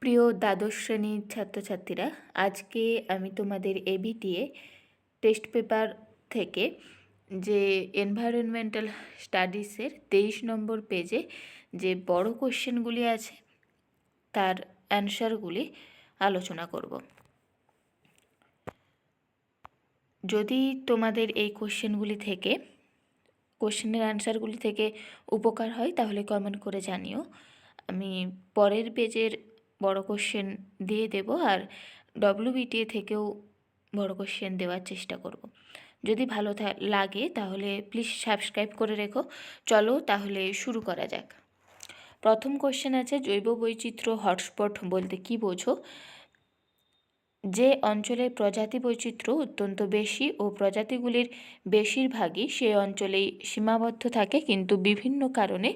প্রিয় দ্বাদশ শ্রেণীর ছাত্রছাত্রীরা, আজকে আমি তোমাদের এবিটিএ টেস্ট পেপার থেকে যে এনভায়রনমেন্টাল স্টাডিজের 23 নম্বর পেজে যে বড় কোশ্চেনগুলি আছে তার অ্যান্সারগুলি আলোচনা করব। যদি তোমাদের এই কোশ্চেনের অ্যান্সারগুলি থেকে উপকার হয় তাহলে কমেন্ট করে জানিও। আমি পরের পেজের বড় কোশ্চেন দিয়ে দেব, আর ডব্লিউবিটিএ থেকেও বড় কোশ্চেন দেওয়ার চেষ্টা করব। যদি ভালো লাগে তাহলে প্লিজ সাবস্ক্রাইব করে রেখো। চলো তাহলে শুরু করা যাক। প্রথম কোশ্চেন আছে, জৈব বৈচিত্র্য হটস্পট বলতে কী বোঝো? যে অঞ্চলে প্রজাতি বৈচিত্র্য অত্যন্ত বেশি ও প্রজাতিগুলির বেশিরভাগই সেই অঞ্চলেই সীমাবদ্ধ থাকে, কিন্তু বিভিন্ন কারণে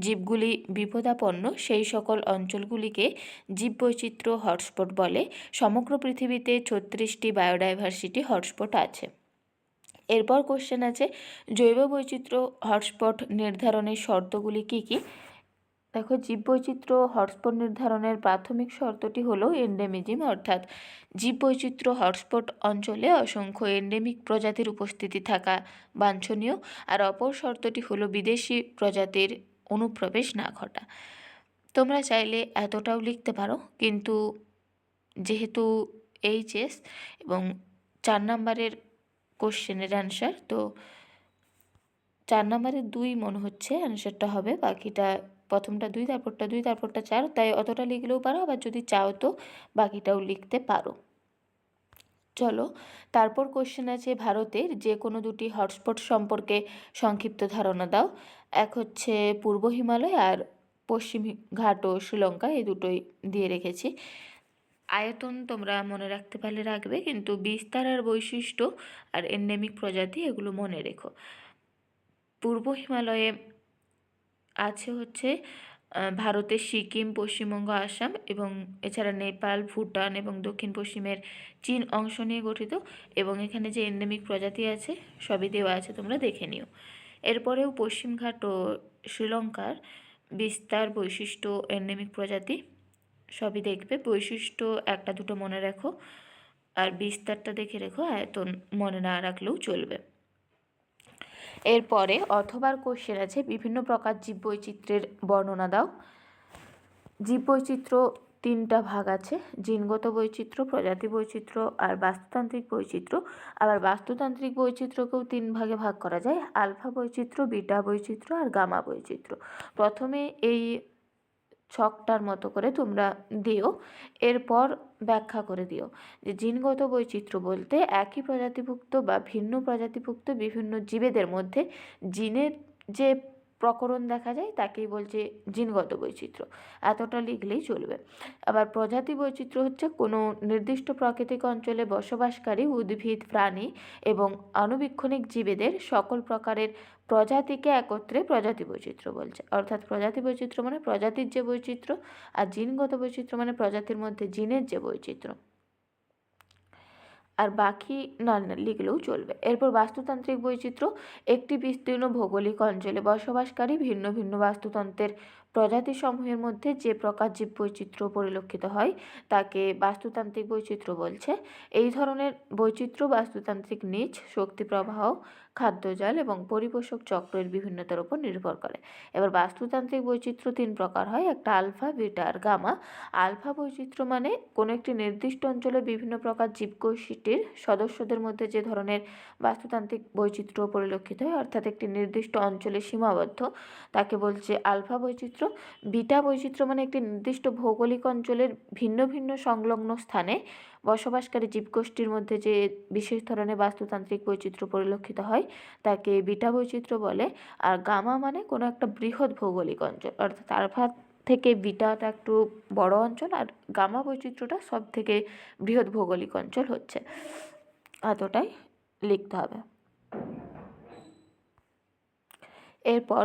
জীবগুলি বিপদাপন্ন, সেই সকল অঞ্চলগুলিকে জীববৈচিত্র্য হটস্পট বলে। সমগ্র পৃথিবীতে 36টি বায়োডাইভার্সিটি হটস্পট আছে। এরপর কোশ্চেন আছে, জৈব বৈচিত্র্য হটস্পট নির্ধারণের শর্তগুলি কী কী? দেখো, জীববৈচিত্র্য হটস্পট নির্ধারণের প্রাথমিক শর্তটি হলো এন্ডেমিজম, অর্থাৎ জীববৈচিত্র্য হটস্পট অঞ্চলে অসংখ্য এন্ডেমিক প্রজাতির উপস্থিতি থাকা বাঞ্ছনীয়। আর অপর শর্তটি হলো বিদেশি প্রজাতির অনুপ্রবেশ না ঘটা। তোমরা চাইলে এতটাও লিখতে পারো, কিন্তু যেহেতু এইচএস এবং 4 নম্বরের কোশ্চেনের অ্যান্সার, তো 4 নম্বরের 2 মনে হচ্ছে অ্যান্সারটা হবে, বাকিটা প্রথমটা 2, তারপরটা 2, তারপরটা 4, তাই অতটা লিখলেও পারো, আবার যদি চাও তো বাকিটাও লিখতে পারো। চলো, তারপর কোশ্চেন আছে, ভারতের যে কোনো দুটি হটস্পট সম্পর্কে সংক্ষিপ্ত ধারণা দাও। এক হচ্ছে পূর্ব হিমালয়, আর পশ্চিম ঘাট ও শ্রীলঙ্কা, এই দুটোই দিয়ে রেখেছি। আয়তন তোমরা মনে রাখতে পারলে রাখবে, কিন্তু বিস্তার আর বৈশিষ্ট্য আর এন্ডেমিক প্রজাতি এগুলো মনে রেখো। পূর্ব হিমালয়ে আছে হচ্ছে ভারতের সিকিম, পশ্চিমবঙ্গ, আসাম এবং এছাড়া নেপাল, ভুটান এবং দক্ষিণ পশ্চিমের চীন অংশ নিয়ে গঠিত, এবং এখানে যে এন্ডেমিক প্রজাতি আছে সবই দেওয়া আছে, তোমরা দেখে নিও। এরপরেও পশ্চিমঘাট ও শ্রীলঙ্কার বিস্তার, বৈশিষ্ট্য, এন্ডেমিক প্রজাতি সবই দেখবে। বৈশিষ্ট্য একটা দুটো মনে রাখো, আর বিস্তারটা দেখে রেখো, আয়তন মনে না রাখলেও চলবে। এরপরে অথবার কোশ্চেন আছে, বিভিন্ন প্রকার জীববৈচিত্র্যের বর্ণনা দাও। জীববৈচিত্র্য 3টা ভাগ আছে, জিনগত বৈচিত্র্য, প্রজাতি বৈচিত্র্য আর বাস্তুতান্ত্রিক বৈচিত্র্য। আবার বাস্তুতান্ত্রিক বৈচিত্র্যকেও 3 ভাগে ভাগ করা যায়, আলফা বৈচিত্র্য, বিটা বৈচিত্র্য আর গামা বৈচিত্র্য। প্রথমে এই ছকটার মতো করে তোমরা দিও, এরপর ব্যাখ্যা করে দিও যে জিনগত বৈচিত্র্য বলতে একই প্রজাতিভুক্ত বা ভিন্ন প্রজাতিভুক্ত বিভিন্ন জীবেদের মধ্যে জিনের যে প্রকরণ দেখা যায় তাকেই বলছে জিনগত বৈচিত্র্য। এতটা লিখলেই চলবে। আবার প্রজাতি বৈচিত্র্য হচ্ছে কোনো নির্দিষ্ট প্রাকৃতিক অঞ্চলে বসবাসকারী উদ্ভিদ, প্রাণী এবং আণুবীক্ষণিক জীবেদের সকল প্রকারের প্রজাতিকে একত্রে প্রজাতি বৈচিত্র্য বলছে। অর্থাৎ প্রজাতি বৈচিত্র্য মানে প্রজাতির যে বৈচিত্র্য, আর জিনগত বৈচিত্র্য মানে প্রজাতির মধ্যে জিনের যে বৈচিত্র্য। আর বাকি না লিখলেও চলবে। এরপর বাস্তুতান্ত্রিক বৈচিত্র্য, একটি বিস্তীর্ণ ভৌগোলিক অঞ্চলে বসবাসকারী ভিন্ন ভিন্ন বাস্তুতন্ত্রের প্রজাতিসমূহের মধ্যে যে প্রকার জীববৈচিত্র্য পরিলক্ষিত হয় তাকে বাস্তুতান্ত্রিক বৈচিত্র্য বলছে। এই ধরনের বৈচিত্র্য বাস্তুতান্ত্রিক নিচ, শক্তি প্রবাহ, খাদ্যজাল এবং পরিপোষক চক্রের বিভিন্নতার উপর নির্ভর করে। এবার বাস্তুতান্ত্রিক বৈচিত্র্য 3 প্রকার হয়, একটা আলফা, বিটা আর গামা। আলফা বৈচিত্র্য মানে কোনো একটি নির্দিষ্ট অঞ্চলে বিভিন্ন প্রকার জীবগোষ্ঠীর সদস্যদের মধ্যে যে ধরনের বাস্তুতান্ত্রিক বৈচিত্র্য পরিলক্ষিত হয়, অর্থাৎ একটি নির্দিষ্ট অঞ্চলে সীমাবদ্ধ, তাকে বলছে আলফা বৈচিত্র্য। বিটা বৈচিত্র্য মানে একটি নির্দিষ্ট ভৌগোলিক অঞ্চলের ভিন্ন ভিন্ন সংলগ্ন স্থানে বসবাসকারী জীবগোষ্ঠীর মধ্যে যে বিশেষ ধরনের বাস্তুতান্ত্রিক বৈচিত্র্য পরিলক্ষিত হয় তাকে বিটা বৈচিত্র্য বলে। আর গামা মানে কোনো একটা বৃহৎ ভৌগোলিক অঞ্চল, অর্থাৎ আলফা থেকে বিটাটা একটু বড় অঞ্চল, আর গামা বৈচিত্র্যটা সব থেকে বৃহৎ ভৌগোলিক অঞ্চল হচ্ছে। এতটাই লিখতে হবে। এরপর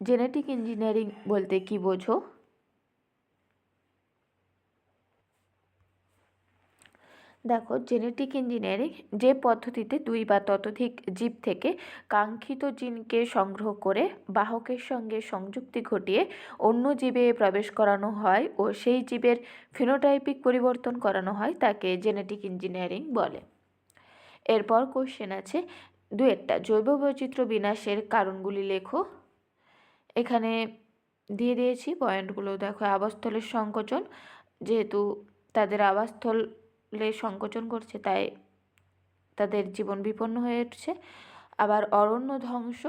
জেনেটিক ইঞ্জিনিয়ারিং বলতে কি বোঝো? দেখো, জেনেটিক ইঞ্জিনিয়ারিং যে পদ্ধতিতে দুই বা ততোধিক জীব থেকে কাঙ্ক্ষিত জিনকে সংগ্রহ করে বাহকের সঙ্গে সংযুক্তি ঘটিয়ে অন্য জীবে প্রবেশ করানো হয় ও সেই জীবের ফিনোটাইপিক পরিবর্তন করানো হয় তাকে জেনেটিক ইঞ্জিনিয়ারিং বলে। এরপর কোশ্চেন আছে দু একটা, জৈব বৈচিত্র্য বিনাশের কারণগুলি লেখো। এখানে দিয়ে দিয়েছি পয়েন্টগুলো। দেখো, আবাসস্থলের সংকোচন, যেহেতু তাদের আবাসস্থলে সংকোচন করছে তাই তাদের জীবন বিপন্ন হয়ে উঠছে। আবার অরণ্য ধ্বংস,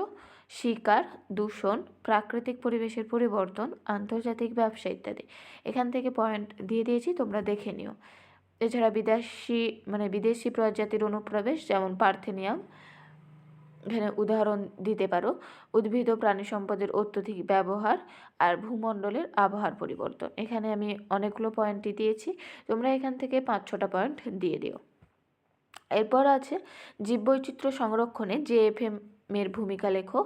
শিকার, দূষণ, প্রাকৃতিক পরিবেশের পরিবর্তন, আন্তর্জাতিক ব্যবসা ইত্যাদি। এখান থেকে পয়েন্ট দিয়ে দিয়েছি, তোমরা দেখে নিও। এছাড়া বিদেশি প্রজাতির অনুপ্রবেশ, যেমন পার্থেনিয়াম, এখানে উদাহরণ দিতে পারো। উদ্ভিদ ও প্রাণী সম্পদের অত্যধিক ব্যবহার আর ভূমণ্ডলের আবহাওয়ার পরিবর্তন। এখানে আমি অনেকগুলো পয়েন্টই দিয়েছি, তোমরা এখান থেকে 5-6টা পয়েন্ট দিয়ে দিও। এরপর আছে জীববৈচিত্র্য সংরক্ষণে জেএফএম এর ভূমিকা লেখো।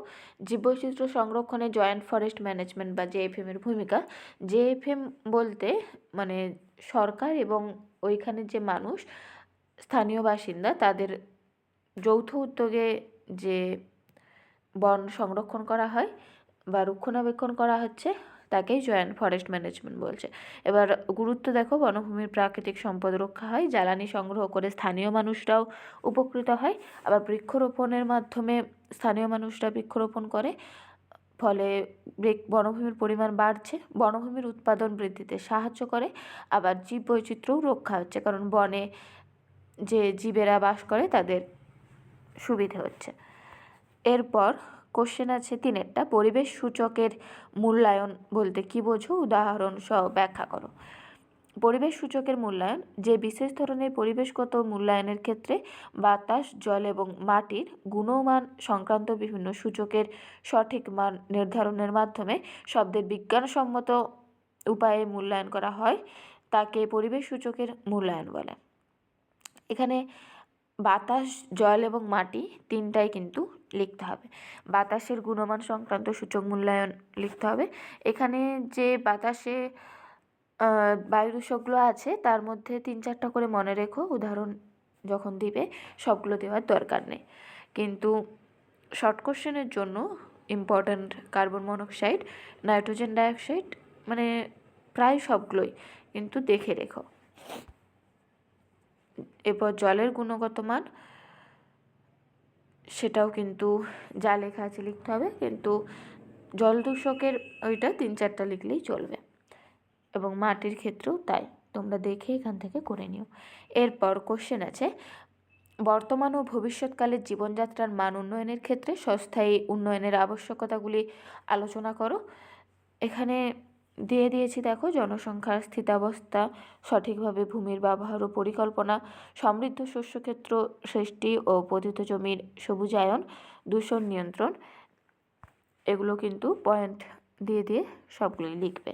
জীববৈচিত্র্য সংরক্ষণে জয়েন্ট ফরেস্ট ম্যানেজমেন্ট বা জেএফএম এর ভূমিকা। জেএফএম বলতে মানে সরকার এবং ওইখানে যে মানুষ, স্থানীয় বাসিন্দা, তাদের যৌথ উদ্যোগে যে বন সংরক্ষণ করা হয় বা রক্ষণাবেক্ষণ করা হচ্ছে তাকেই জয়েন্ট ফরেস্ট ম্যানেজমেন্ট বলছে। এবার গুরুত্ব দেখো, বনভূমির প্রাকৃতিক সম্পদ রক্ষা হয়, জ্বালানি সংগ্রহ করে স্থানীয় মানুষরাও উপকৃত হয়। আবার বৃক্ষরোপণের মাধ্যমে স্থানীয় মানুষরা বৃক্ষরোপণ করে, ফলে বনভূমির পরিমাণ বাড়ছে, বনভূমির উৎপাদন বৃদ্ধিতে সাহায্য করে। আবার জীববৈচিত্র্যও রক্ষা হচ্ছে, কারণ বনে যে জীবেরা বাস করে তাদের সুবিধে হচ্ছে। এরপর কোশ্চেন আছে 3-টা, পরিবেশ সূচকের মূল্যায়ন বলতে কী বোঝো, উদাহরণ সহ ব্যাখ্যা করো। পরিবেশ সূচকের মূল্যায়ন যে বিশেষ ধরনের পরিবেশগত মূল্যায়নের ক্ষেত্রে বাতাস, জল এবং মাটির গুণমান সংক্রান্ত বিভিন্ন সূচকের সঠিক মান নির্ধারণের মাধ্যমে শব্দের বিজ্ঞানসম্মত উপায়ে মূল্যায়ন করা হয় তাকে পরিবেশ সূচকের মূল্যায়ন বলে। এখানে বাতাস, জল এবং মাটি তিনটাই কিন্তু লিখতে হবে। বাতাসের গুণমান সংক্রান্ত সূচক মূল্যায়ন লিখতে হবে। এখানে যে বাতাসে বায়ু দূষকগুলো আছে তার মধ্যে 3-4টা করে মনে রেখো, উদাহরণ যখন দিবে সবগুলো দেওয়ার দরকার নেই। কিন্তু শর্ট কোশ্চেনের জন্য important carbon monoxide, nitrogen dioxide, মানে প্রায় সবগুলোই কিন্তু দেখে রেখো। এরপর জলের গুণগত মান, সেটাও কিন্তু যা লেখা আছে লিখতে হবে, কিন্তু জল দূষকের ওইটা 3-4টা লিখলেই চলবে, এবং মাটির ক্ষেত্রেও তাই, তোমরা দেখে এখান থেকে করে নিও। এরপর কোশ্চেন আছে বর্তমান ও ভবিষ্যৎকালের জীবনযাত্রার মান উন্নয়নের ক্ষেত্রে সস্থায়ী উন্নয়নের আবশ্যকতাগুলি আলোচনা করো। এখানে দিয়ে দিয়েছি, দেখো, জনসংখ্যার স্থিতাবস্থা, সঠিকভাবে ভূমির ব্যবহার ও পরিকল্পনা, সমৃদ্ধ শস্যক্ষেত্র সৃষ্টি ও পতিত জমির সবুজায়ন, দূষণ নিয়ন্ত্রণ। এগুলো কিন্তু পয়েন্ট দিয়ে দিয়ে সবগুলোই লিখবে।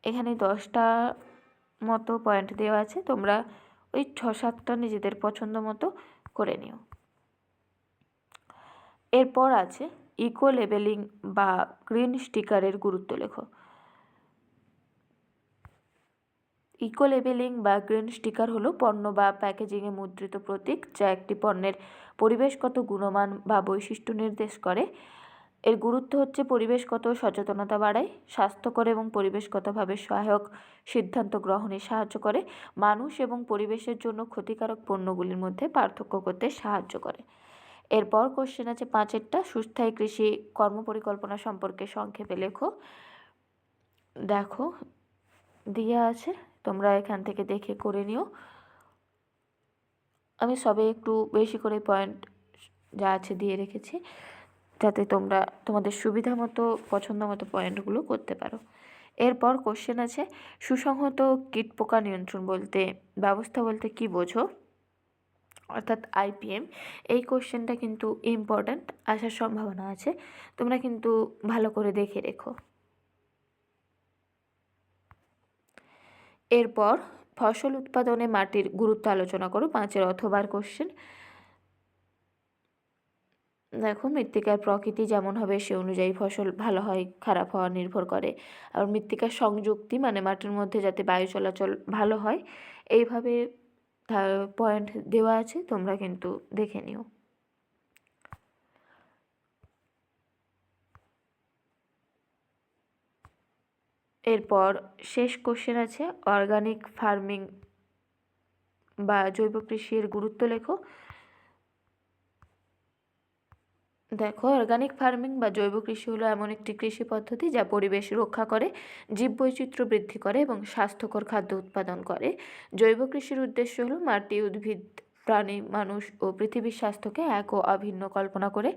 এখানে 10টা মতো পয়েন্ট দেওয়া আছে, তোমরা ওই 6-7টা নিজেদের পছন্দ মতো করে নিও। এরপর আছে ইকো লেবেলিং বা গ্রিন স্টিকারের গুরুত্ব লেখো। ইকো লেবেলিং বা গ্রিন স্টিকার হলো পণ্য বা প্যাকেজিংয়ে মুদ্রিত প্রতীক যা একটি পণ্যের পরিবেশগত গুণমান বা বৈশিষ্ট্য নির্দেশ করে। এর গুরুত্ব হচ্ছে পরিবেশগত সচেতনতা বাড়ায়, স্বাস্থ্যকর এবং পরিবেশগতভাবে সহায়ক সিদ্ধান্ত গ্রহণে সাহায্য করে, মানুষ এবং পরিবেশের জন্য ক্ষতিকারক পণ্যগুলির মধ্যে পার্থক্য করতে সাহায্য করে। এরপর কোশ্চেন আছে 5-টা, সুস্থায়ী কৃষি কর্মপরিকল্পনা সম্পর্কে সংক্ষেপে লেখো। দেখো, দেওয়া আছে, তোমরা এখান থেকে দেখে করে নিও। আমি সবে একটু বেশি করে পয়েন্ট যা আছে দিয়ে রেখেছি, যাতে তোমরা তোমাদের সুবিধা মতো পছন্দ মতো পয়েন্টগুলো করতে পারো। এরপর কোশ্চেন আছে সুসংহত কীটপোকা নিয়ন্ত্রণ ব্যবস্থা বলতে কী বোঝো, অর্থাৎ আইপিএম। এই কোশ্চেনটা কিন্তু ইম্পর্ট্যান্ট, আসার সম্ভাবনা আছে, তোমরা কিন্তু ভালো করে দেখে রেখো। এরপর ফসল উৎপাদনে মাটির গুরুত্ব আলোচনা করো, 5-এর অথবার কোশ্চেন। দেখো, মৃত্তিকার প্রকৃতি যেমন হবে সে অনুযায়ী ফসল ভালো হয় খারাপ হওয়া নির্ভর করে। আর মৃত্তিকার সংযুক্তি মানে মাটির মধ্যে যাতে বায়ু চলাচল ভালো হয়, এইভাবে পয়েন্ট দেওয়া আছে, তোমরা কিন্তু দেখে নিও। এরপর শেষ কোশ্চেন আছে, অর্গানিক ফার্মিং বা জৈব কৃষির গুরুত্ব লেখো। দেখো, অর্গানিক ফার্মিং বা জৈব কৃষি হলো এমন একটি কৃষি পদ্ধতি যা পরিবেশ রক্ষা করে, জীববৈচিত্র্য বৃদ্ধি করে এবং স্বাস্থ্যকর খাদ্য উৎপাদন করে। জৈব কৃষির উদ্দেশ্য হলো মাটি, উদ্ভিদ, প্রাণী, মানুষ ও পৃথিবীর স্বাস্থ্যকে এক ও অভিন্ন কল্পনা করে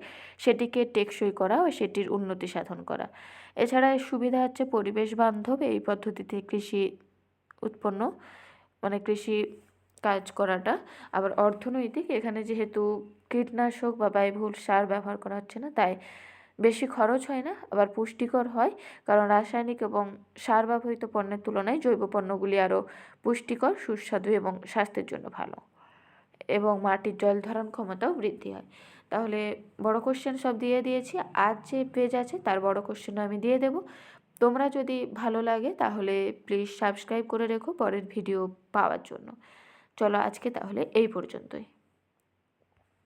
সেটিকে টেকসই করা ও সেটির উন্নতি সাধন করা। এছাড়া এর সুবিধা হচ্ছে পরিবেশ বান্ধব এই পদ্ধতিতে কৃষি উৎপন্ন, মানে কৃষি কাজ করাটা। আবার অর্থনৈতিক, এখানে যেহেতু কীটনাশক বা ব্যয়বহুল সার ব্যবহার করা হচ্ছে না, তাই বেশি খরচ হয় না। আবার পুষ্টিকর হয়, কারণ রাসায়নিক এবং সার ব্যবহৃত পণ্যের তুলনায় জৈব পণ্যগুলি আরও পুষ্টিকর, সুস্বাদু এবং স্বাস্থ্যের জন্য ভালো। এবং মাটির জল ধারণ ক্ষমতাও বৃদ্ধি হয়। তাহলে বড় কোশ্চেন সব দিয়ে দিয়েছি। আজ যে পেজ আছে তার বড় কোশ্চেনও আমি দিয়ে দেব। তোমরা যদি ভালো লাগে তাহলে প্লিজ সাবস্ক্রাইব করে রেখো পরের ভিডিও পাওয়ার জন্য। চলো আজকে তাহলে এই পর্যন্তই।